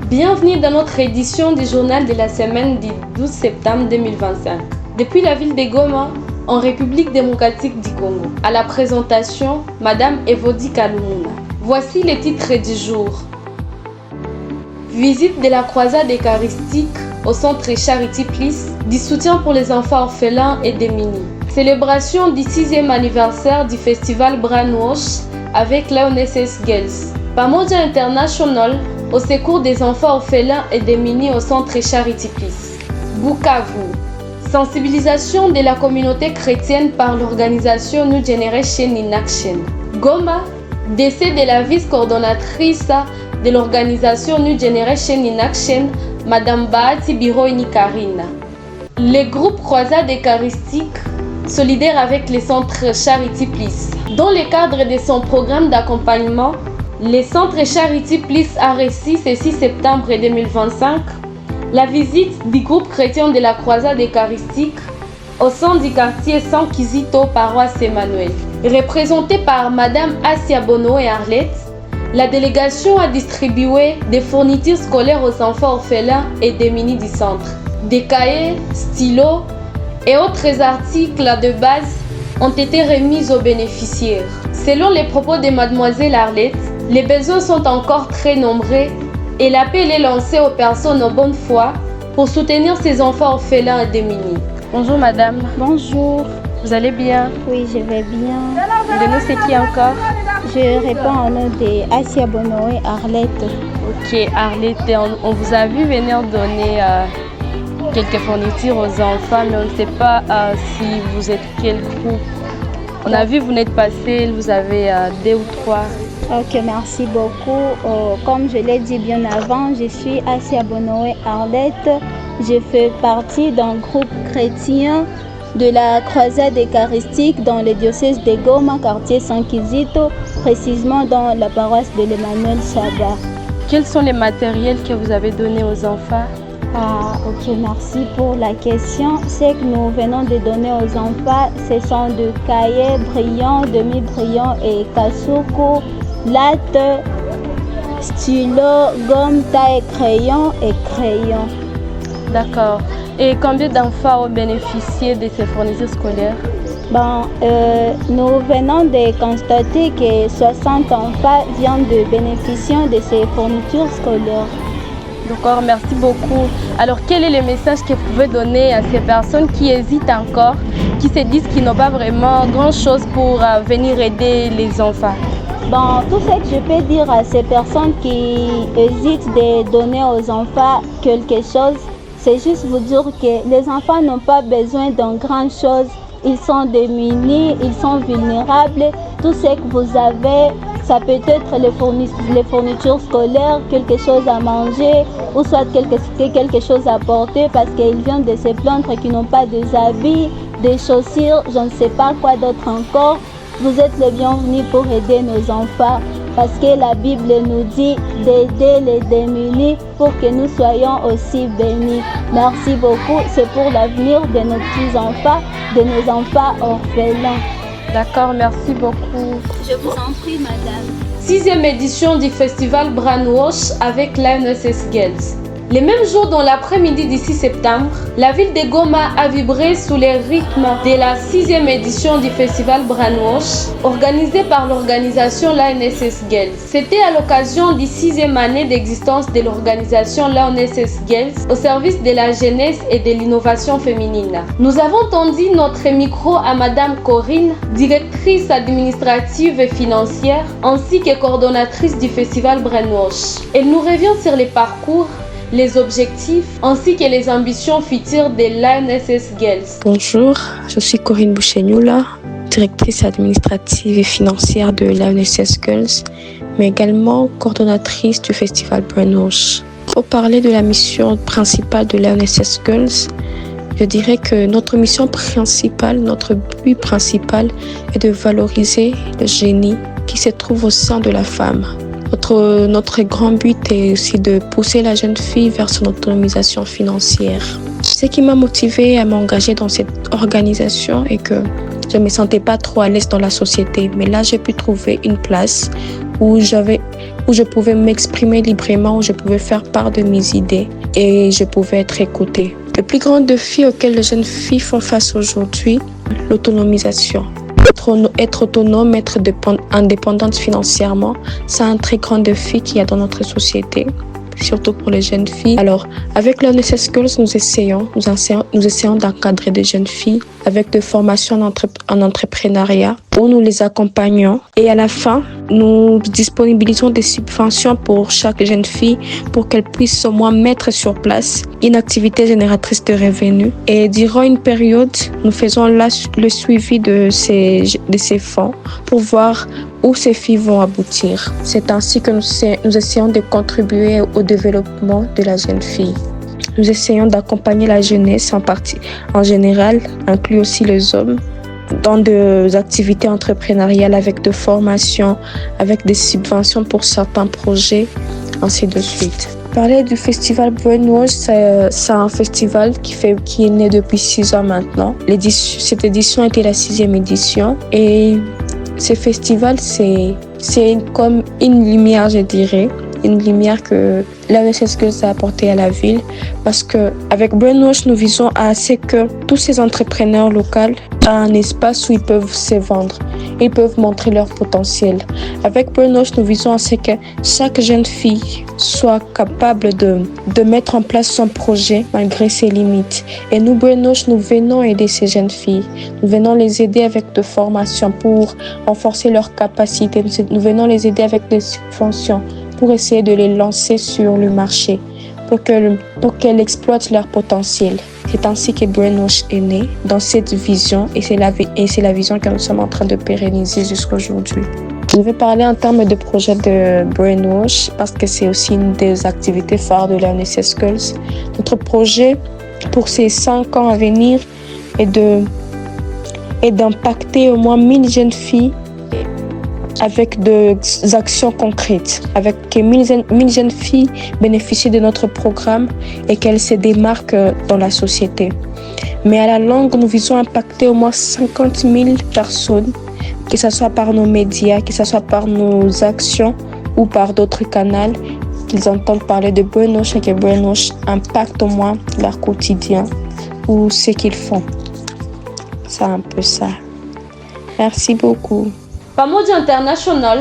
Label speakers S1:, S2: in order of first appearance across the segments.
S1: Bienvenue dans notre édition du journal de la semaine du 12 septembre 2025. Depuis la ville de Goma, en République démocratique du Congo. À la présentation, Madame Evodi Kalumuna. Voici les titres du jour. Visite de la croisade eucharistique au centre Charity Place, du soutien pour les enfants orphelins et démunis. Célébration du 6e anniversaire du festival Brainwash avec l'ONSS Girls. Pamoja International au secours des enfants orphelins et démunis au centre Charity Place. Bukavu. Sensibilisation de la communauté chrétienne par l'organisation New Generation in Action. Goma. Décès de la vice-coordonnatrice de l'organisation New Generation in Action, Madame Bahati Biroini Karina. Le groupe Croisade Eucharistique, solidaire avec les centres Charity Place. Dans le cadre de son programme d'accompagnement, le centre Charity Place a reçu ce 6 septembre 2025 la visite du groupe chrétien de la Croisade Eucharistique au sein du quartier San Kizito, paroisse Emmanuel. Représentée par Madame Asia Bono et Arlette, la délégation a distribué des fournitures scolaires aux enfants orphelins et démunis du centre. Des cahiers, stylos et autres articles de base ont été remis aux bénéficiaires. Selon les propos de Mademoiselle Arlette, les besoins sont encore très nombreux et l'appel est lancé aux personnes en bonne foi pour soutenir ces enfants orphelins et démunis. Bonjour madame.
S2: Bonjour.
S1: Vous allez bien?
S2: Oui, je vais bien.
S1: De nous, c'est qui encore?
S2: Je réponds au nom de Asia Bono et Arlette.
S1: Ok, Arlette, on vous a vu venir donner quelques fournitures aux enfants, mais on ne sait pas si vous êtes quel groupe. On a vu vous n'êtes pas seul, vous avez 2 ou 3.
S2: Ok, merci beaucoup. Comme je l'ai dit bien avant, je suis Asia Bono et Arlette. Je fais partie d'un groupe chrétien de la croisade eucharistique dans le diocèse de Goma, quartier San Kizito, précisément dans la paroisse de l'Emmanuel Saba.
S1: Quels sont les matériels que vous avez donnés aux enfants?
S2: Ok, merci pour la question. Ce que nous venons de donner aux enfants, ce sont de cahiers brillants, demi-brillants et kasuku, latte, stylo, gomme, taille, crayon et crayon.
S1: D'accord. Et combien d'enfants ont bénéficié de ces fournitures scolaires?
S2: Nous venons de constater que 60 enfants viennent de bénéficier de ces fournitures scolaires.
S1: D'accord, merci beaucoup. Alors, quel est le message que vous pouvez donner à ces personnes qui hésitent encore, qui se disent qu'ils n'ont pas vraiment grand-chose pour venir aider les enfants?
S2: Tout ce que je peux dire à ces personnes qui hésitent de donner aux enfants quelque chose, c'est juste vous dire que les enfants n'ont pas besoin d'une grande chose. Ils sont démunis, ils sont vulnérables. Tout ce que vous avez, ça peut être les fournitures scolaires, quelque chose à manger ou soit quelque chose à porter parce qu'ils viennent de se plaindre qu'ils n'ont pas des habits, des chaussures, je ne sais pas quoi d'autre encore. Vous êtes les bienvenus pour aider nos enfants parce que la Bible nous dit d'aider les démunis pour que nous soyons aussi bénis. Merci beaucoup, c'est pour l'avenir de nos petits-enfants, de nos enfants orphelins.
S1: D'accord, merci beaucoup.
S2: Je vous en prie, madame.
S1: 6e édition du festival Brainwash avec l'ONSS Girls. Le même jour, dans l'après-midi du 6 septembre, la ville de Goma a vibré sous les rythmes de la 6e édition du festival Brainwash, organisé par l'organisation l'ONSS Girls. C'était à l'occasion du 6e année d'existence de l'organisation l'ONSS Girls au service de la jeunesse et de l'innovation féminine. Nous avons tendu notre micro à Madame Corinne, directrice administrative et financière, ainsi que coordonnatrice du festival Brainwash. Elle nous revient sur les parcours, les objectifs ainsi que les ambitions futures de l'ONSS Girls.
S3: Bonjour, je suis Corinne Bouchegnula, directrice administrative et financière de l'ONSS Girls, mais également coordonnatrice du festival Brainwash. Pour parler de la mission principale de l'ONSS Girls, je dirais que notre mission principale, notre but principal est de valoriser le génie qui se trouve au sein de la femme. Notre grand but est aussi de pousser la jeune fille vers son autonomisation financière. Ce qui m'a motivée à m'engager dans cette organisation est que je me sentais pas trop à l'aise dans la société. Mais là, j'ai pu trouver une place où je pouvais m'exprimer librement, où je pouvais faire part de mes idées et je pouvais être écoutée. Le plus grand défi auquel les jeunes filles font face aujourd'hui, l'autonomisation. Être autonome, être indépendante financièrement, c'est un très grand défi qu'il y a dans notre société, surtout pour les jeunes filles. Alors, avec l'ONSS Girls, nous essayons d'encadrer des jeunes filles avec des formations en entrepreneuriat où nous les accompagnons. Et à la fin, nous disponibilisons des subventions pour chaque jeune fille pour qu'elle puisse au moins mettre sur place une activité génératrice de revenus. Et durant une période, nous faisons le suivi de ces fonds pour voir où ces filles vont aboutir. C'est ainsi que nous essayons de contribuer au développement de la jeune fille. Nous essayons d'accompagner la jeunesse en général, inclus aussi les hommes, dans des activités entrepreneuriales avec des formations, avec des subventions pour certains projets, ainsi de suite. Parler du festival Brainwash, c'est un festival qui est né depuis 6 ans maintenant. Cette édition était la 6e édition et ce festival, c'est comme une lumière, je dirais. Une lumière que l'ONSS Girls a apportée à la ville parce qu'avec Brainwash, nous visons à ce que tous ces entrepreneurs locaux aient un espace où ils peuvent se vendre, ils peuvent montrer leur potentiel. Avec Brainwash, nous visons à ce que chaque jeune fille soit capable de mettre en place son projet malgré ses limites. Et nous, Brainwash, nous venons aider ces jeunes filles. Nous venons les aider avec des formations pour renforcer leurs capacités. Nous venons les aider avec des subventions pour essayer de les lancer sur le marché, pour qu'elles exploitent leur potentiel. C'est ainsi que Brainwash est né, dans cette vision, et c'est la vision que nous sommes en train de pérenniser jusqu'à aujourd'hui. Je vais parler en termes de projet de Brainwash, parce que c'est aussi une des activités phares de l'ONSS Girls. Notre projet, pour ces 5 ans à venir, est d'impacter au moins 1000 jeunes filles avec des actions concrètes, avec que 1000 jeunes filles bénéficient de notre programme et qu'elles se démarquent dans la société. Mais à la longue, nous visons impacter au moins 50 000 personnes, que ce soit par nos médias, que ce soit par nos actions ou par d'autres canaux, qu'ils entendent parler de Brainwash et que Brainwash impacte au moins leur quotidien ou ce qu'ils font. C'est un peu ça. Merci beaucoup.
S1: Pamoja International,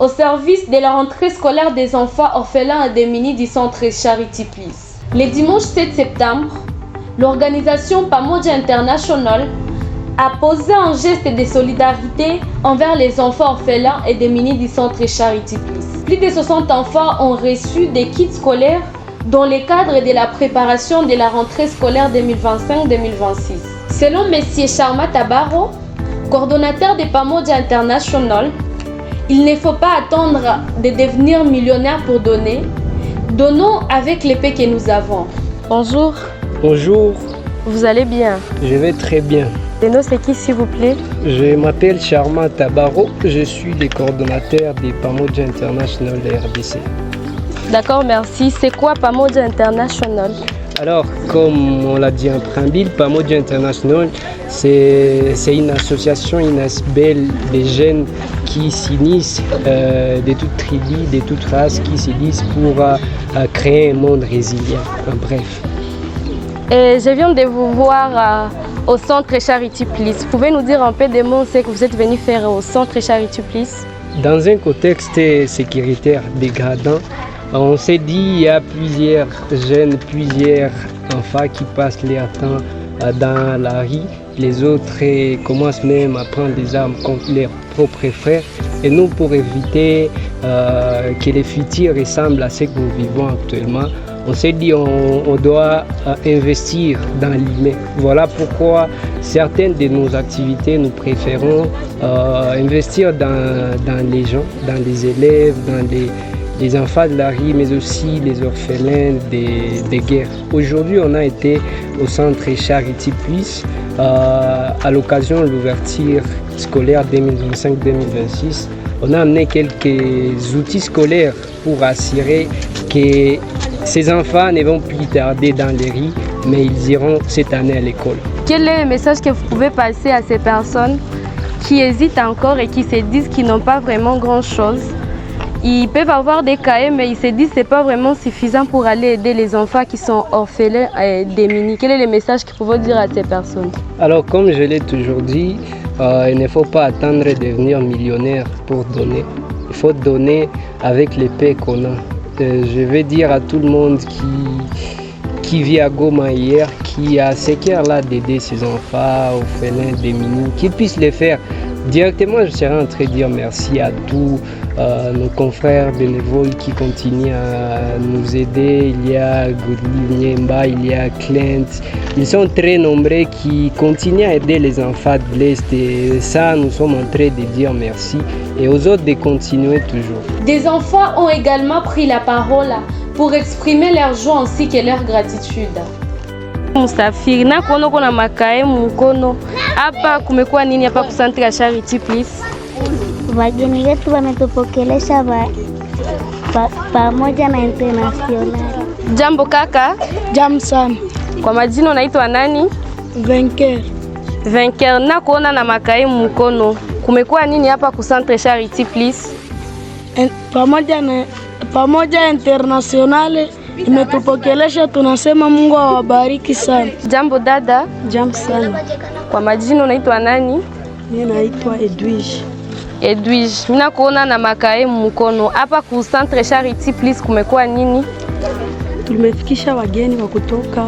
S1: au service de la rentrée scolaire des enfants orphelins et démunis du centre Charity Please. Le dimanche 7 septembre, l'organisation Pamoja International a posé un geste de solidarité envers les enfants orphelins et démunis du centre Charity Please. Plus de 60 enfants ont reçu des kits scolaires dans le cadre de la préparation de la rentrée scolaire 2025-2026. Selon M. Sharma Tabaro, coordonnateur de Pamoja International, il ne faut pas attendre de devenir millionnaire pour donner. Donnons avec l'épée que nous avons. Bonjour.
S4: Bonjour.
S1: Vous allez bien?
S4: Je vais très bien.
S1: Le nom c'est qui s'il vous plaît?
S4: Je m'appelle Sharma Tabaro. Je suis le coordonnateur de Pamoja International de RDC.
S1: D'accord, merci. C'est quoi Pamoja International?
S4: Alors, comme on l'a dit en préambule, Pamoja International, c'est une association, une ASBL des jeunes qui s'unissent de toutes tribus, de toutes races, qui s'unissent pour créer un monde résilient, en bref.
S1: Et je viens de vous voir au centre Charity Please. Vous pouvez nous dire un peu des mots, ce que vous êtes venu faire au centre Charity Please?
S4: Dans un contexte sécuritaire dégradant, on s'est dit qu'il y a plusieurs jeunes, plusieurs enfants qui passent leur temps dans la rue. Les autres commencent même à prendre des armes contre leurs propres frères. Et nous, pour éviter que le futur ressemble à ce que nous vivons actuellement, on s'est dit qu'on doit investir dans l'humain. Voilà pourquoi certaines de nos activités, nous préférons investir dans les gens, dans les élèves, dans les enfants de la rue, mais aussi les orphelins des guerres. Aujourd'hui, on a été au centre Charity Please à l'occasion de l'ouverture scolaire 2025-2026. On a amené quelques outils scolaires pour assurer que ces enfants ne vont plus tarder dans les rues, mais ils iront cette année à l'école.
S1: Quel est le message que vous pouvez passer à ces personnes qui hésitent encore et qui se disent qu'ils n'ont pas vraiment grand-chose? Ils peuvent avoir des cahiers, mais ils se disent que ce n'est pas vraiment suffisant pour aller aider les enfants qui sont orphelins et démunis. Quel est le message que vous pouvez dire à ces personnes?
S4: Alors, comme je l'ai toujours dit, il ne faut pas attendre de devenir millionnaire pour donner. Il faut donner avec l'épée qu'on a. Je vais dire à tout le monde qui vit à Goma hier, qui a ce cœur-là d'aider ses enfants, orphelins, démunis, qu'ils puissent le faire. Directement, je serais en train de dire merci à tous nos confrères bénévoles qui continuent à nous aider. Il y a Goodly Niemba, il y a Clint. Ils sont très nombreux qui continuent à aider les enfants de l'Est. Et ça, nous sommes en train de dire merci. Et aux autres de continuer toujours.
S1: Des enfants ont également pris la parole pour exprimer leur joie ainsi que leur gratitude. Msafiri na kuona kuna makae mkono hapa, kumekuwa nini hapa ku Centre ya Charity please?
S5: Wageni wetu wametupokelesha pamoja na international.
S1: Jambo kaka.
S6: Jambo sana.
S1: Kwa majina unaitwa nani? Venker. Na kuona na makae mkono, kumekuwa nini hapa ku Centre Charity please?
S6: Pamoja international imetupokelesha, tunasema Mungu awabariki sana.
S1: Jambo dada.
S6: Jambo sana.
S1: Kwa majina unaitwa nani?
S6: Mimi naitwa Edwige.
S1: Mimi nakuona na makae mkono hapa ku Centre Charity please, kumekuwa nini?
S6: Tumefikisha wageni wa kutoka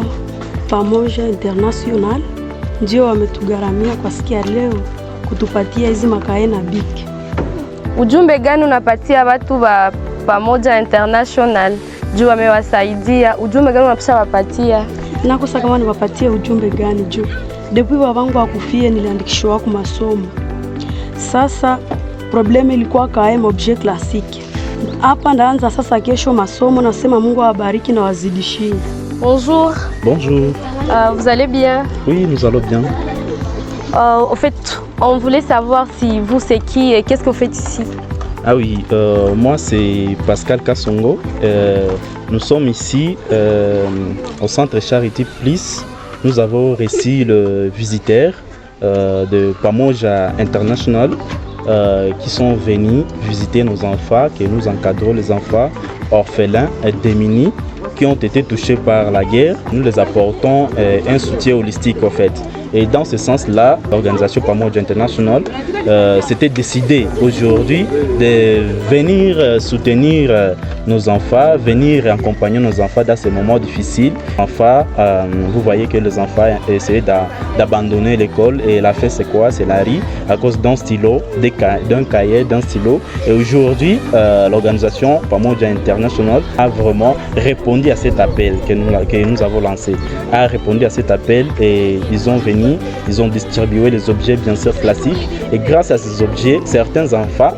S6: Pamoja International, ndio wametugharamia kwa siku ya leo kutupatia hizi makae na biki.
S1: Ujumbe gani unapatia watu wa Pamoja International juu wamewasaidia? Ujumbe gani unapisha wapatia?
S6: Nakosa kama niwapatie ujumbe gani juu depuis babangu akufie niliandikishwa kwa masomo. Sasa probleme ilikuwa kaema objet classique. Hapa ndaanza sasa kesho masomo, nasema Mungu awabariki na wazidishie.
S1: Bonjour.
S7: Bonjour.
S1: Vous allez bien?
S7: Oui, nous allons bien.
S1: Au fait, on voulait savoir si vous c'est qui et qu'est-ce que vous faites ici?
S7: Ah oui, moi c'est Pascal Kassongo. Nous sommes ici au Centre Charity Plus. Nous avons reçu le visiteur de Pamoja International qui sont venus visiter nos enfants, que nous encadrons les enfants orphelins et démunis qui ont été touchés par la guerre. Nous les apportons un soutien holistique en fait. Et dans ce sens-là, l'organisation Pamoja International s'était décidée aujourd'hui de venir soutenir nos enfants, venir accompagner nos enfants dans ces moments difficiles. Enfin, vous voyez que les enfants essaient d'abandonner l'école et la fait c'est quoi? C'est la rue à cause d'un stylo, d'un cahier, d'un stylo. Et aujourd'hui, l'organisation Pamoja International a vraiment répondu à cet appel que nous avons lancé. A répondu à cet appel et ils ont venu. Ils ont distribué les objets bien sûr classiques et grâce à ces objets, certains enfants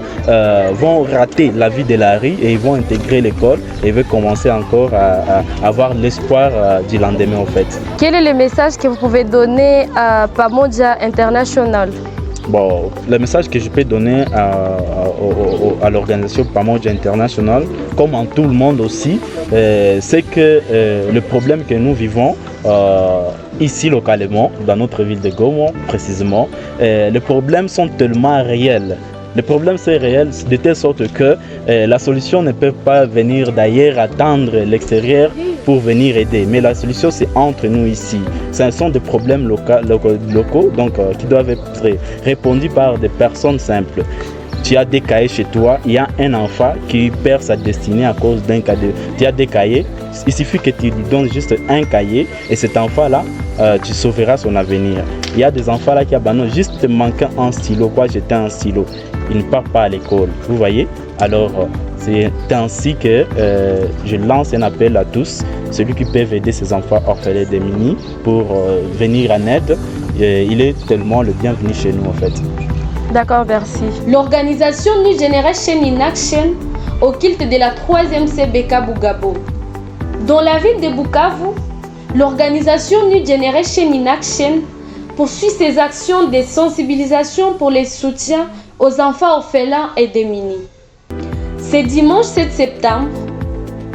S7: vont rater la vie de la rue et ils vont intégrer l'école et vont commencer encore à avoir l'espoir du lendemain en fait.
S1: Quel est le message que vous pouvez donner à Pamoja International?
S7: Bon, le message que je peux donner à l'organisation Pamoja International, comme en tout le monde aussi, c'est que le problème que nous vivons ici localement, dans notre ville de Goma précisément, les problèmes sont tellement réels. Le problème c'est réel de telle sorte que la solution ne peut pas venir d'ailleurs attendre l'extérieur pour venir aider. Mais la solution c'est entre nous ici. Ce sont des problèmes locaux donc, qui doivent être répondus par des personnes simples. Tu as des cahiers chez toi, il y a un enfant qui perd sa destinée à cause d'un cahier. Tu as des cahiers, il suffit que tu lui donnes juste un cahier et cet enfant-là, tu sauveras son avenir. Il y a des enfants là qui abandonnent juste manquant un stylo, quoi, jeter un stylo. Il ne part pas à l'école, vous voyez. Alors c'est ainsi que je lance un appel à tous, celui qui peut aider ses enfants orphelins et démunis pour venir en aide. Il est tellement le bienvenu chez nous en fait.
S1: D'accord, merci. L'organisation New Generation in Action au culte de la 3e CBK Bugabo. Dans la ville de Bukavu, l'organisation New Generation in Action poursuit ses actions de sensibilisation pour les soutiens aux enfants orphelins et démunis. Ce dimanche 7 septembre,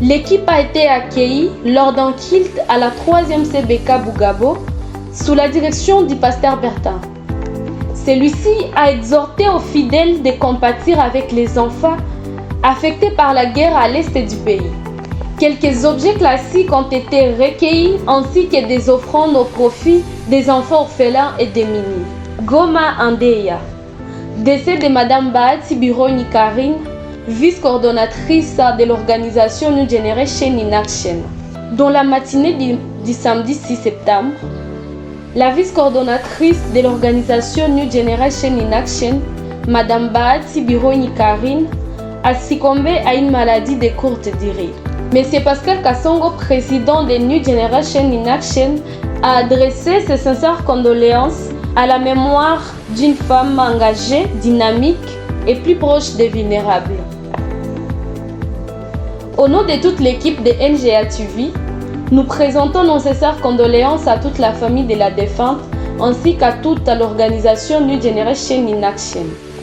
S1: l'équipe a été accueillie lors d'un culte à la 3e CBK Bugabo sous la direction du pasteur Bertin. Celui-ci a exhorté aux fidèles de compatir avec les enfants affectés par la guerre à l'est du pays. Quelques objets classiques ont été recueillis ainsi que des offrandes au profit des enfants orphelins et démunis. Goma Andeya. Décès de Madame Bahati Bironi Karine, vice-coordonnatrice de l'organisation New Generation in Action. Dans la matinée du samedi 6 septembre, la vice-coordonnatrice de l'organisation New Generation in Action, Madame Bahati Bironi Karine, a succombé à une maladie de courte durée. Monsieur Pascal Kassongo, président de New Generation in Action, a adressé ses sincères condoléances à la mémoire d'une femme engagée, dynamique et plus proche des vulnérables. Au nom de toute l'équipe de NGA TV, nous présentons nos sincères condoléances à toute la famille de la défunte ainsi qu'à toute l'organisation New Generation in Action.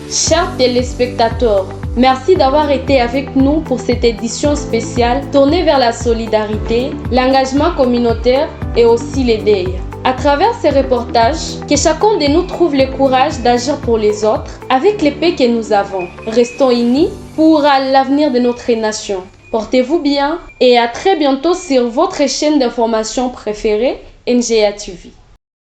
S1: Chers téléspectateurs, merci d'avoir été avec nous pour cette édition spéciale tournée vers la solidarité, l'engagement communautaire et aussi les deuils. À travers ces reportages, que chacun de nous trouve le courage d'agir pour les autres avec les paix que nous avons. Restons unis pour l'avenir de notre nation. Portez-vous bien et à très bientôt sur votre chaîne d'information préférée, NGA TV.